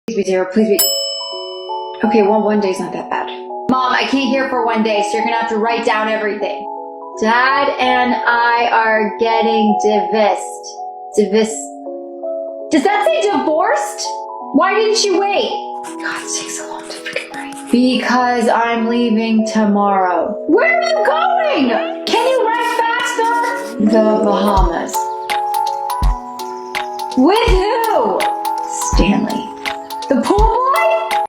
Please be 0, please be... Okay, well, 1 day's not that bad. Mom, I can't hear for 1 day, so you're gonna have to write down everything. Dad and I are getting divorced. Does that say divorced? Why didn't you wait? God, it takes so long to freaking write. Because I'm leaving tomorrow. Where are you going? Can you write faster? The Bahamas. With who? Stanley. The pool